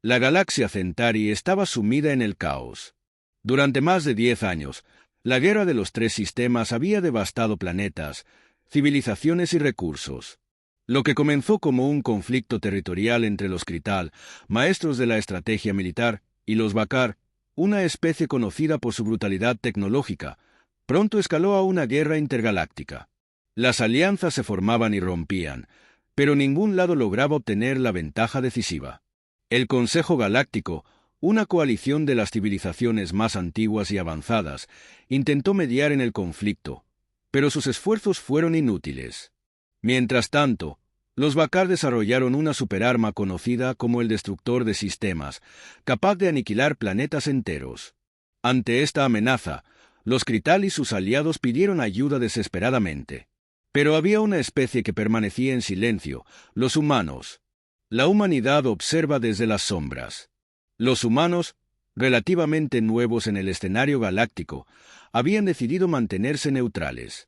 La galaxia Centauri estaba sumida en el caos. Durante más de 10 años, la guerra de los 3 sistemas había devastado planetas, civilizaciones y recursos. Lo que comenzó como un conflicto territorial entre los Krital, maestros de la estrategia militar, y los Vakar, una especie conocida por su brutalidad tecnológica, pronto escaló a una guerra intergaláctica. Las alianzas se formaban y rompían, pero ningún lado lograba obtener la ventaja decisiva. El Consejo Galáctico, una coalición de las civilizaciones más antiguas y avanzadas, intentó mediar en el conflicto, pero sus esfuerzos fueron inútiles. Mientras tanto, los Vakar desarrollaron una superarma conocida como el Destructor de Sistemas, capaz de aniquilar planetas enteros. Ante esta amenaza, los Krital y sus aliados pidieron ayuda desesperadamente. Pero había una especie que permanecía en silencio: los humanos. La humanidad observa desde las sombras. Los humanos, relativamente nuevos en el escenario galáctico, habían decidido mantenerse neutrales.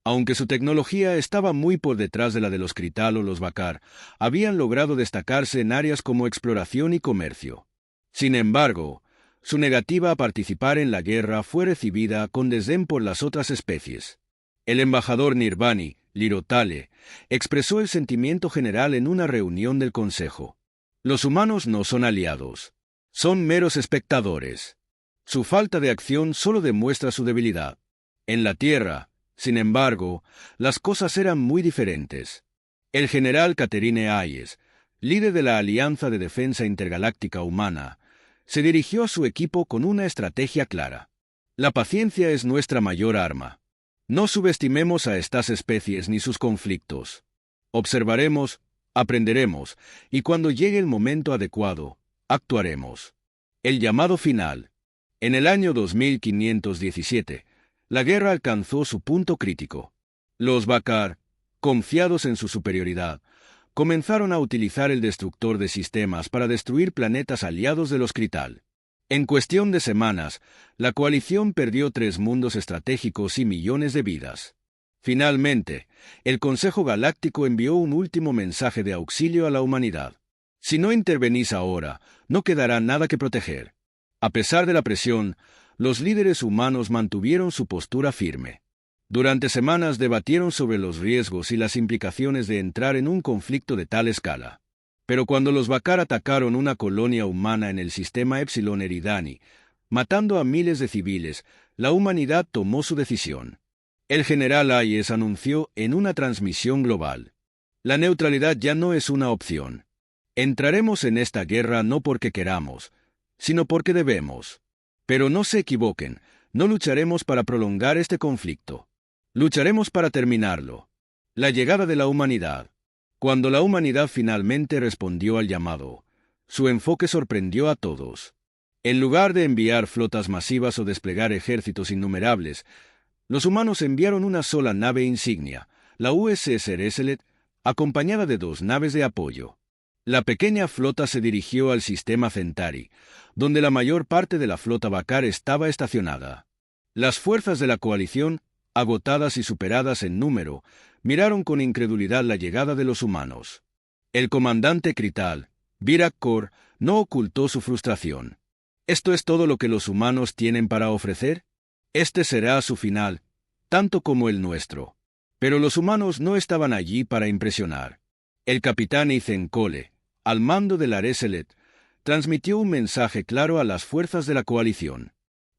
Aunque su tecnología estaba muy por detrás de la de los Krital o los Vakar, habían logrado destacarse en áreas como exploración y comercio. Sin embargo, su negativa a participar en la guerra fue recibida con desdén por las otras especies. El embajador Nirvani, Lirotale, expresó el sentimiento general en una reunión del Consejo. Los humanos no son aliados. Son meros espectadores. Su falta de acción solo demuestra su debilidad. En la Tierra, sin embargo, las cosas eran muy diferentes. El general Catherine Hayes, líder de la Alianza de Defensa Intergaláctica Humana, se dirigió a su equipo con una estrategia clara. La paciencia es nuestra mayor arma. No subestimemos a estas especies ni sus conflictos. Observaremos, aprenderemos, y cuando llegue el momento adecuado, actuaremos. El llamado final. En el año 2517, la guerra alcanzó su punto crítico. Los Vakar, confiados en su superioridad, comenzaron a utilizar el destructor de sistemas para destruir planetas aliados de los Krital. En cuestión de semanas, la coalición perdió 3 mundos estratégicos y millones de vidas. Finalmente, el Consejo Galáctico envió un último mensaje de auxilio a la humanidad. Si no intervenís ahora, no quedará nada que proteger. A pesar de la presión, los líderes humanos mantuvieron su postura firme. Durante semanas debatieron sobre los riesgos y las implicaciones de entrar en un conflicto de tal escala. Pero cuando los Vakar atacaron una colonia humana en el sistema Epsilon Eridani, matando a miles de civiles, la humanidad tomó su decisión. El general Hayes anunció en una transmisión global: la neutralidad ya no es una opción. Entraremos en esta guerra no porque queramos, sino porque debemos. Pero no se equivoquen, no lucharemos para prolongar este conflicto. Lucharemos para terminarlo. La llegada de la humanidad. Cuando la humanidad finalmente respondió al llamado, su enfoque sorprendió a todos. En lugar de enviar flotas masivas o desplegar ejércitos innumerables, los humanos enviaron una sola nave insignia, la USS Reselet, acompañada de 2 naves de apoyo. La pequeña flota se dirigió al sistema Centauri, donde la mayor parte de la flota Vakar estaba estacionada. Las fuerzas de la coalición, agotadas y superadas en número, miraron con incredulidad la llegada de los humanos. El comandante Krital, Virak Kor, no ocultó su frustración. ¿Esto es todo lo que los humanos tienen para ofrecer? Este será su final, tanto como el nuestro. Pero los humanos no estaban allí para impresionar. El capitán Ethan Cole, al mando de la Reselet, transmitió un mensaje claro a las fuerzas de la coalición.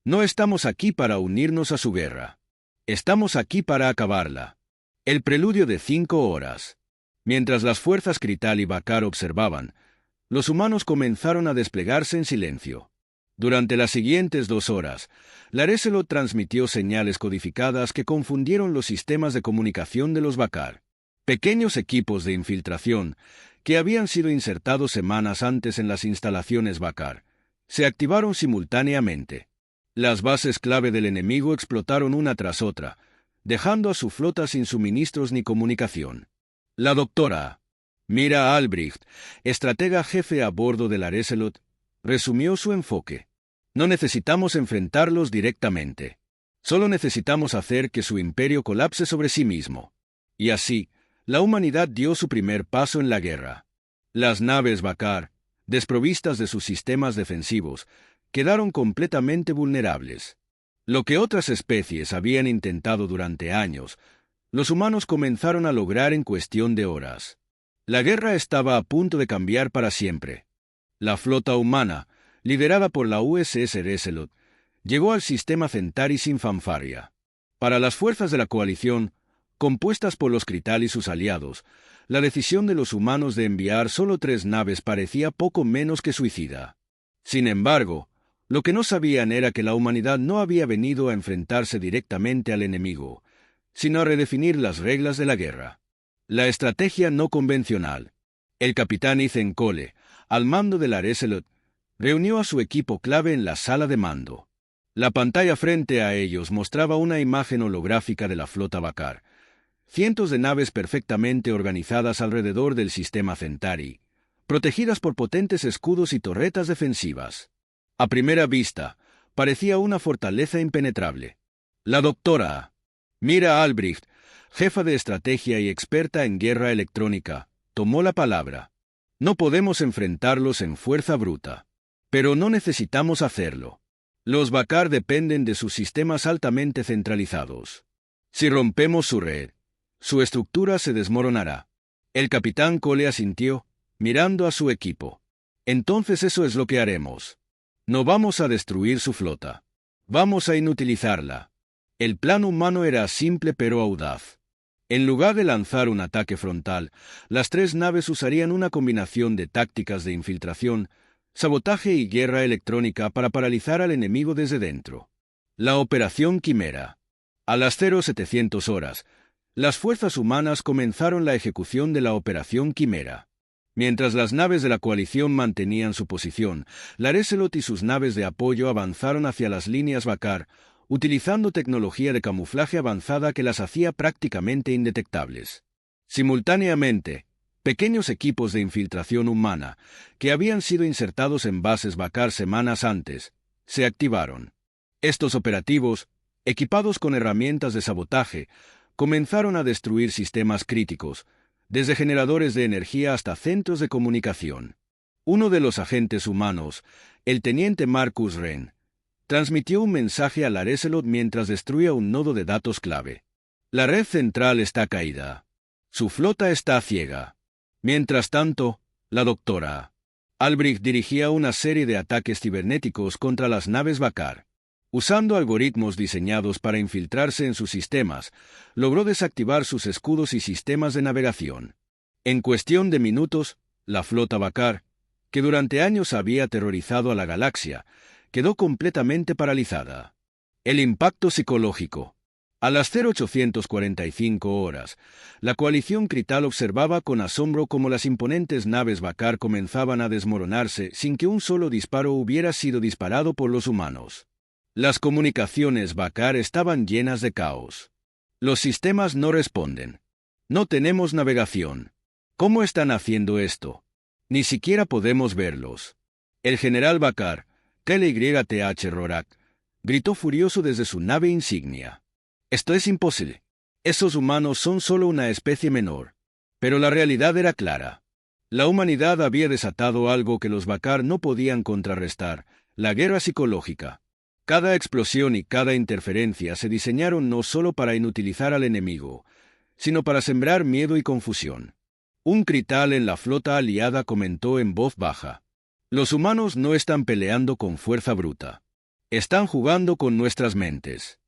No estamos aquí para unirnos a su guerra. Estamos aquí para acabarla. El preludio de 5 horas. Mientras las fuerzas Krital y Vakar observaban, los humanos comenzaron a desplegarse en silencio. Durante las siguientes 2 horas, la Reselot transmitió señales codificadas que confundieron los sistemas de comunicación de los Vakar. Pequeños equipos de infiltración, que habían sido insertados semanas antes en las instalaciones Vakar, se activaron simultáneamente. Las bases clave del enemigo explotaron una tras otra, dejando a su flota sin suministros ni comunicación. La doctora Mira Albrecht, estratega jefe a bordo de la Reselot, resumió su enfoque. No necesitamos enfrentarlos directamente. Solo necesitamos hacer que su imperio colapse sobre sí mismo. Y así, la humanidad dio su primer paso en la guerra. Las naves Vakar, desprovistas de sus sistemas defensivos, quedaron completamente vulnerables. Lo que otras especies habían intentado durante años, los humanos comenzaron a lograr en cuestión de horas. La guerra estaba a punto de cambiar para siempre. La flota humana, liderada por la USS Resolute, llegó al sistema Centauri sin fanfarria. Para las fuerzas de la coalición, compuestas por los Krital y sus aliados, la decisión de los humanos de enviar solo 3 naves parecía poco menos que suicida. Sin embargo, lo que no sabían era que la humanidad no había venido a enfrentarse directamente al enemigo, sino a redefinir las reglas de la guerra. La estrategia no convencional. El capitán Ethan Cole, al mando de la Resolute, reunió a su equipo clave en la sala de mando. La pantalla frente a ellos mostraba una imagen holográfica de la flota Bakaar. Cientos de naves perfectamente organizadas alrededor del sistema Centauri, protegidas por potentes escudos y torretas defensivas. A primera vista, parecía una fortaleza impenetrable. La doctora Mira Albrecht, jefa de estrategia y experta en guerra electrónica, tomó la palabra. No podemos enfrentarlos en fuerza bruta. Pero no necesitamos hacerlo. Los Bakaar dependen de sus sistemas altamente centralizados. Si rompemos su red, su estructura se desmoronará. El capitán Cole asintió, mirando a su equipo. Entonces eso es lo que haremos. No vamos a destruir su flota. Vamos a inutilizarla. El plan humano era simple pero audaz. En lugar de lanzar un ataque frontal, las 3 naves usarían una combinación de tácticas de infiltración, sabotaje y guerra electrónica para paralizar al enemigo desde dentro. La Operación Quimera. A las 0700 horas, las fuerzas humanas comenzaron la ejecución de la Operación Quimera. Mientras las naves de la coalición mantenían su posición, la Resolute y sus naves de apoyo avanzaron hacia las líneas Bakaar, utilizando tecnología de camuflaje avanzada que las hacía prácticamente indetectables. Simultáneamente, pequeños equipos de infiltración humana, que habían sido insertados en bases Bakaar semanas antes, se activaron. Estos operativos, equipados con herramientas de sabotaje, comenzaron a destruir sistemas críticos, desde generadores de energía hasta centros de comunicación. Uno de los agentes humanos, el teniente Marcus Wren, transmitió un mensaje a la Resolute mientras destruía un nodo de datos clave. La red central está caída. Su flota está ciega. Mientras tanto, la doctora Albrecht dirigía una serie de ataques cibernéticos contra las naves Bakaar. Usando algoritmos diseñados para infiltrarse en sus sistemas, logró desactivar sus escudos y sistemas de navegación. En cuestión de minutos, la flota Bakaar, que durante años había aterrorizado a la galaxia, quedó completamente paralizada. El impacto psicológico. A las 0845 horas, la coalición Krital observaba con asombro cómo las imponentes naves Bakaar comenzaban a desmoronarse sin que un solo disparo hubiera sido disparado por los humanos. Las comunicaciones Bakaar estaban llenas de caos. Los sistemas no responden. No tenemos navegación. ¿Cómo están haciendo esto? Ni siquiera podemos verlos. El general Bakaar, KLYTH Rorak, gritó furioso desde su nave insignia. Esto es imposible. Esos humanos son solo una especie menor. Pero la realidad era clara. La humanidad había desatado algo que los Bakaar no podían contrarrestar, la guerra psicológica. Cada explosión y cada interferencia se diseñaron no solo para inutilizar al enemigo, sino para sembrar miedo y confusión. Un Krital en la flota aliada comentó en voz baja. Los humanos no están peleando con fuerza bruta. Están jugando con nuestras mentes.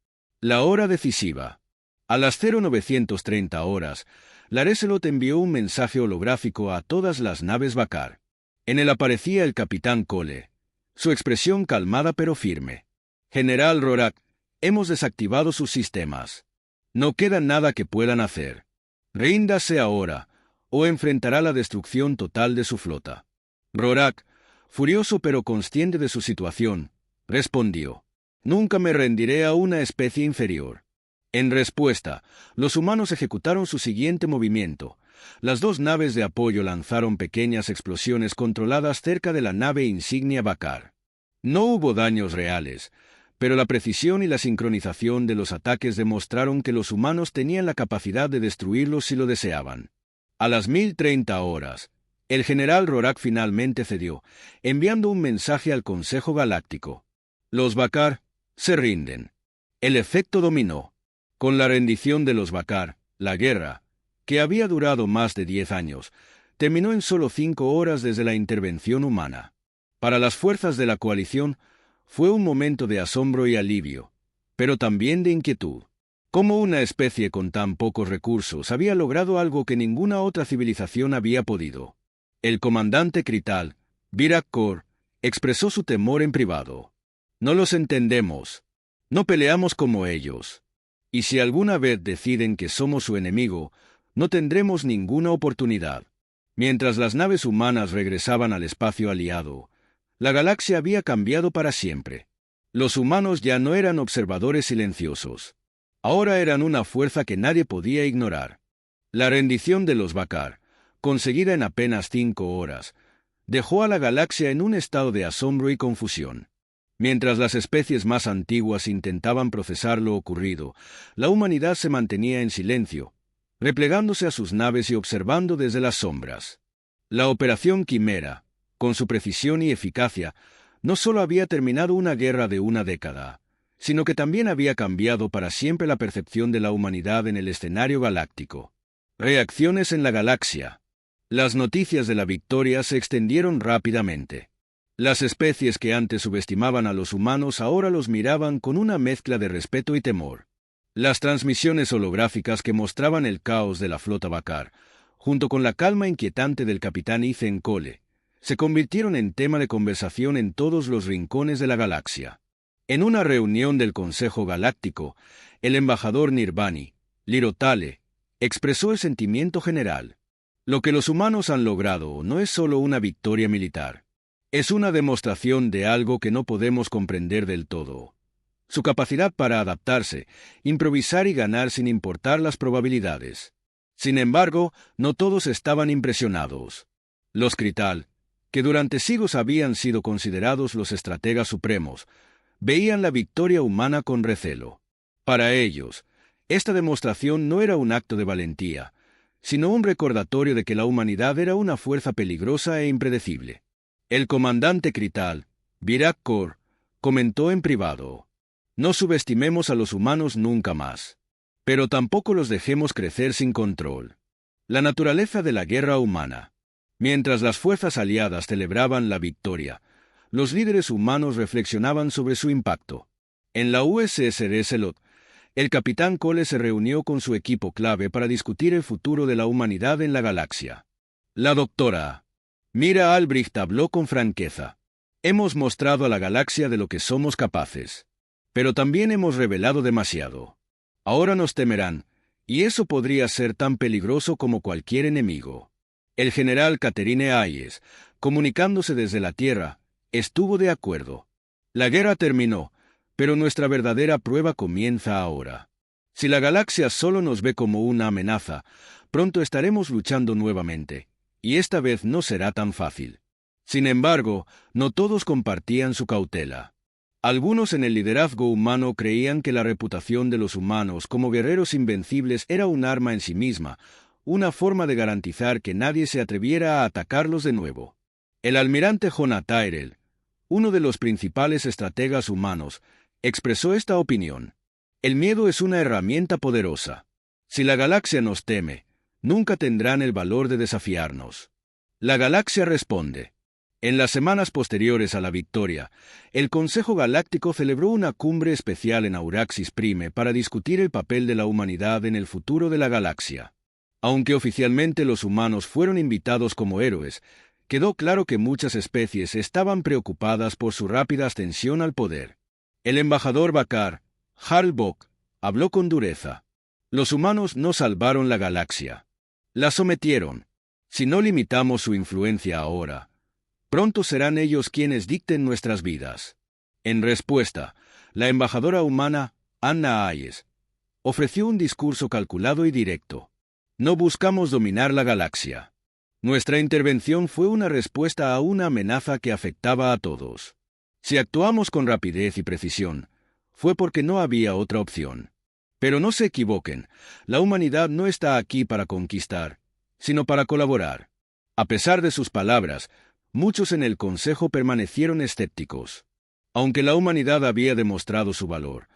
La hora decisiva. A las 0930 horas, la Resolute envió un mensaje holográfico a todas las naves Bakaar. En él aparecía el capitán Cole, su expresión calmada pero firme. General Rorak, hemos desactivado sus sistemas. No queda nada que puedan hacer. Ríndase ahora, o enfrentará la destrucción total de su flota. Rorak, furioso pero consciente de su situación, respondió: «Nunca me rendiré a una especie inferior». En respuesta, los humanos ejecutaron su siguiente movimiento. Las 2 naves de apoyo lanzaron pequeñas explosiones controladas cerca de la nave insignia Bakaar. No hubo daños reales, pero la precisión y la sincronización de los ataques demostraron que los humanos tenían la capacidad de destruirlos si lo deseaban. A las 1030 horas, El general Rorak finalmente cedió, enviando un mensaje al Consejo Galáctico. Los Bakar se rinden. El efecto dominó. Con la rendición de los Bakar, la guerra, que había durado más de 10 años, terminó en solo 5 horas desde la intervención humana. Para las fuerzas de la coalición, fue un momento de asombro y alivio, pero también de inquietud. ¿Cómo una especie con tan pocos recursos había logrado algo que ninguna otra civilización había podido? El comandante Krital, Virak Kor, expresó su temor en privado. No los entendemos. No peleamos como ellos. Y si alguna vez deciden que somos su enemigo, no tendremos ninguna oportunidad. Mientras las naves humanas regresaban al espacio aliado, la galaxia había cambiado para siempre. Los humanos ya no eran observadores silenciosos. Ahora eran una fuerza que nadie podía ignorar. La rendición de los Bakar, conseguida en apenas 5 horas, dejó a la galaxia en un estado de asombro y confusión. Mientras las especies más antiguas intentaban procesar lo ocurrido, la humanidad se mantenía en silencio, replegándose a sus naves y observando desde las sombras. La Operación Quimera, con su precisión y eficacia, no solo había terminado una guerra de una década, sino que también había cambiado para siempre la percepción de la humanidad en el escenario galáctico. Reacciones en la galaxia. Las noticias de la victoria se extendieron rápidamente. Las especies que antes subestimaban a los humanos ahora los miraban con una mezcla de respeto y temor. Las transmisiones holográficas que mostraban el caos de la flota Bakar, junto con la calma inquietante del capitán Ethan Cole, se convirtieron en tema de conversación en todos los rincones de la galaxia. En una reunión del Consejo Galáctico, el embajador Nirvani, Lirotale, expresó el sentimiento general. Lo que los humanos han logrado no es solo una victoria militar. Es una demostración de algo que no podemos comprender del todo. Su capacidad para adaptarse, improvisar y ganar sin importar las probabilidades. Sin embargo, no todos estaban impresionados. Los Krital, que durante siglos habían sido considerados los estrategas supremos, veían la victoria humana con recelo. Para ellos, esta demostración no era un acto de valentía, sino un recordatorio de que la humanidad era una fuerza peligrosa e impredecible. El comandante Krital, Virak Kor, comentó en privado: «No subestimemos a los humanos nunca más, pero tampoco los dejemos crecer sin control». La naturaleza de la guerra humana. Mientras las fuerzas aliadas celebraban la victoria, los líderes humanos reflexionaban sobre su impacto. En la USS Reselot, el capitán Cole se reunió con su equipo clave para discutir el futuro de la humanidad en la galaxia. La doctora Mira Albrecht habló con franqueza. Hemos mostrado a la galaxia de lo que somos capaces, pero también hemos revelado demasiado. Ahora nos temerán, y eso podría ser tan peligroso como cualquier enemigo. El general Catherine Hayes, comunicándose desde la Tierra, estuvo de acuerdo. La guerra terminó, pero nuestra verdadera prueba comienza ahora. Si la galaxia solo nos ve como una amenaza, pronto estaremos luchando nuevamente, y esta vez no será tan fácil. Sin embargo, no todos compartían su cautela. Algunos en el liderazgo humano creían que la reputación de los humanos como guerreros invencibles era un arma en sí misma, una forma de garantizar que nadie se atreviera a atacarlos de nuevo. El almirante Jonah Tyrell, uno de los principales estrategas humanos, expresó esta opinión. El miedo es una herramienta poderosa. Si la galaxia nos teme, nunca tendrán el valor de desafiarnos. La galaxia responde. En las semanas posteriores a la victoria, el Consejo Galáctico celebró una cumbre especial en Auraxis Prime para discutir el papel de la humanidad en el futuro de la galaxia. Aunque oficialmente los humanos fueron invitados como héroes, quedó claro que muchas especies estaban preocupadas por su rápida ascensión al poder. El embajador Bakar, Harl Bock, habló con dureza. Los humanos no salvaron la galaxia. La sometieron. Si no limitamos su influencia ahora, pronto serán ellos quienes dicten nuestras vidas. En respuesta, la embajadora humana, Anna Hayes, ofreció un discurso calculado y directo. No buscamos dominar la galaxia. Nuestra intervención fue una respuesta a una amenaza que afectaba a todos. Si actuamos con rapidez y precisión, fue porque no había otra opción. Pero no se equivoquen, la humanidad no está aquí para conquistar, sino para colaborar. A pesar de sus palabras, muchos en el Consejo permanecieron escépticos. Aunque la humanidad había demostrado su valor,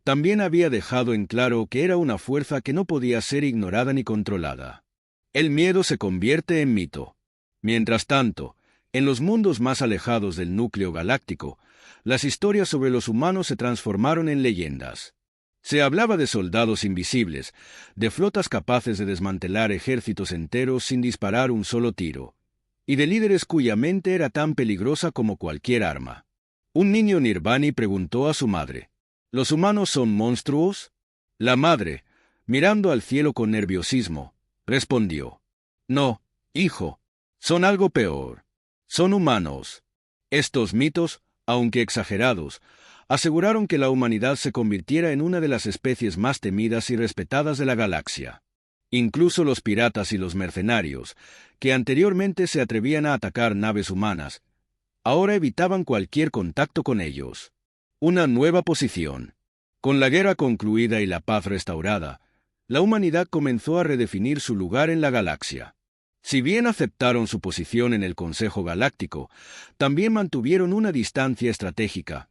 también había dejado en claro que era una fuerza que no podía ser ignorada ni controlada. El miedo se convierte en mito. Mientras tanto, en los mundos más alejados del núcleo galáctico, las historias sobre los humanos se transformaron en leyendas. Se hablaba de soldados invisibles, de flotas capaces de desmantelar ejércitos enteros sin disparar un solo tiro, y de líderes cuya mente era tan peligrosa como cualquier arma. Un niño Nirvani preguntó a su madre, ¿los humanos son monstruos? La madre, mirando al cielo con nerviosismo, respondió, no, hijo, son algo peor. Son humanos. Estos mitos, aunque exagerados, aseguraron que la humanidad se convirtiera en una de las especies más temidas y respetadas de la galaxia. Incluso los piratas y los mercenarios, que anteriormente se atrevían a atacar naves humanas, ahora evitaban cualquier contacto con ellos. Una nueva posición. Con la guerra concluida y la paz restaurada, la humanidad comenzó a redefinir su lugar en la galaxia. Si bien aceptaron su posición en el Consejo Galáctico, también mantuvieron una distancia estratégica,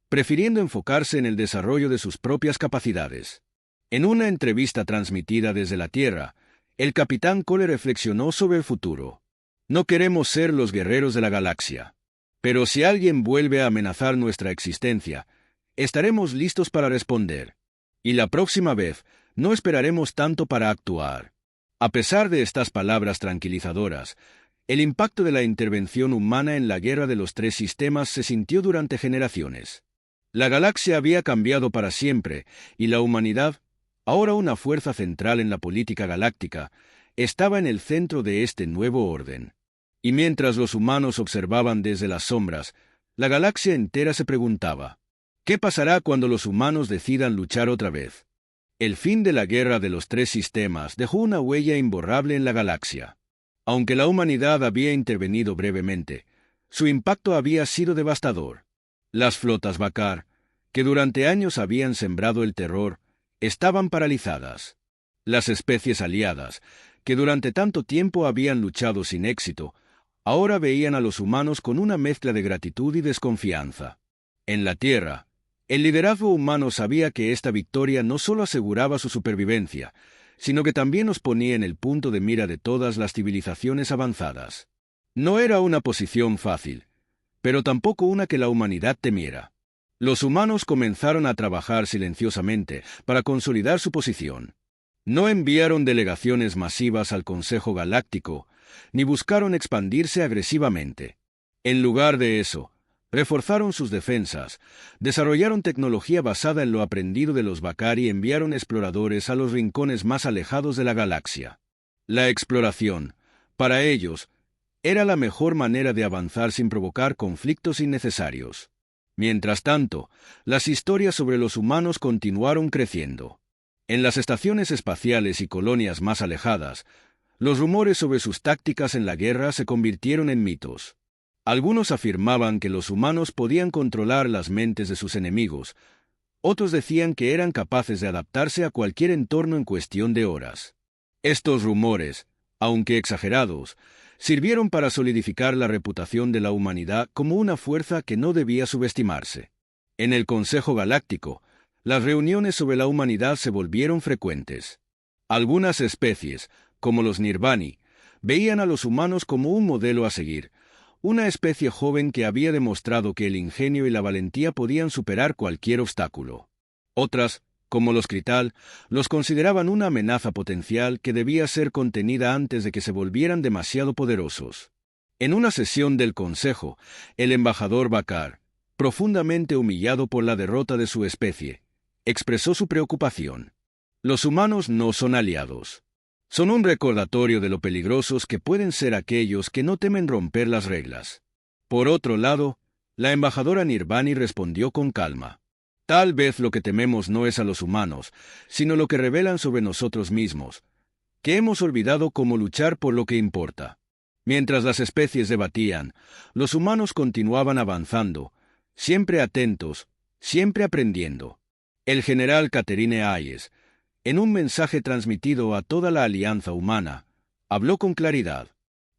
prefiriendo enfocarse en el desarrollo de sus propias capacidades. En una entrevista transmitida desde la Tierra, el capitán Cole reflexionó sobre el futuro. No queremos ser los guerreros de la galaxia. Pero si alguien vuelve a amenazar nuestra existencia, estaremos listos para responder. Y la próxima vez, no esperaremos tanto para actuar. A pesar de estas palabras tranquilizadoras, el impacto de la intervención humana en la guerra de los tres sistemas se sintió durante generaciones. La galaxia había cambiado para siempre, y la humanidad, ahora una fuerza central en la política galáctica, estaba en el centro de este nuevo orden. Y mientras los humanos observaban desde las sombras, la galaxia entera se preguntaba, ¿qué pasará cuando los humanos decidan luchar otra vez? El fin de la guerra de los tres sistemas dejó una huella imborrable en la galaxia. Aunque la humanidad había intervenido brevemente, su impacto había sido devastador. Las flotas Bakar, que durante años habían sembrado el terror, estaban paralizadas. Las especies aliadas, que durante tanto tiempo habían luchado sin éxito, ahora veían a los humanos con una mezcla de gratitud y desconfianza. En la Tierra, el liderazgo humano sabía que esta victoria no solo aseguraba su supervivencia, sino que también nos ponía en el punto de mira de todas las civilizaciones avanzadas. No era una posición fácil, pero tampoco una que la humanidad temiera. Los humanos comenzaron a trabajar silenciosamente para consolidar su posición. No enviaron delegaciones masivas al Consejo Galáctico, ni buscaron expandirse agresivamente. En lugar de eso, reforzaron sus defensas, desarrollaron tecnología basada en lo aprendido de los Bakar y enviaron exploradores a los rincones más alejados de la galaxia. La exploración, para ellos, era la mejor manera de avanzar sin provocar conflictos innecesarios. Mientras tanto, las historias sobre los humanos continuaron creciendo. En las estaciones espaciales y colonias más alejadas, los rumores sobre sus tácticas en la guerra se convirtieron en mitos. Algunos afirmaban que los humanos podían controlar las mentes de sus enemigos, otros decían que eran capaces de adaptarse a cualquier entorno en cuestión de horas. Estos rumores, aunque exagerados, sirvieron para solidificar la reputación de la humanidad como una fuerza que no debía subestimarse. En el Consejo Galáctico, las reuniones sobre la humanidad se volvieron frecuentes. Algunas especies, como los Nirvani, veían a los humanos como un modelo a seguir, una especie joven que había demostrado que el ingenio y la valentía podían superar cualquier obstáculo. Otras, como los Krital, los consideraban una amenaza potencial que debía ser contenida antes de que se volvieran demasiado poderosos. En una sesión del Consejo, el embajador Bakar, profundamente humillado por la derrota de su especie, expresó su preocupación. Los humanos no son aliados. Son un recordatorio de lo peligrosos que pueden ser aquellos que no temen romper las reglas. Por otro lado, la embajadora Nirvani respondió con calma. Tal vez lo que tememos no es a los humanos, sino lo que revelan sobre nosotros mismos, que hemos olvidado cómo luchar por lo que importa. Mientras las especies debatían, los humanos continuaban avanzando, siempre atentos, siempre aprendiendo. El general Catherine Hayes, en un mensaje transmitido a toda la alianza humana, habló con claridad.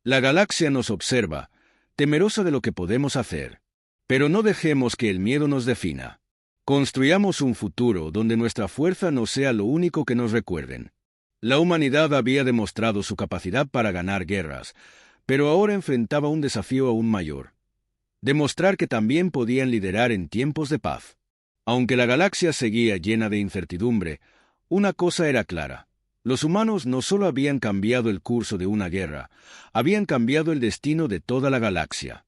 La galaxia nos observa, temerosa de lo que podemos hacer. Pero no dejemos que el miedo nos defina. Construyamos un futuro donde nuestra fuerza no sea lo único que nos recuerden. La humanidad había demostrado su capacidad para ganar guerras, pero ahora enfrentaba un desafío aún mayor: demostrar que también podían liderar en tiempos de paz. Aunque la galaxia seguía llena de incertidumbre, una cosa era clara: los humanos no solo habían cambiado el curso de una guerra, habían cambiado el destino de toda la galaxia.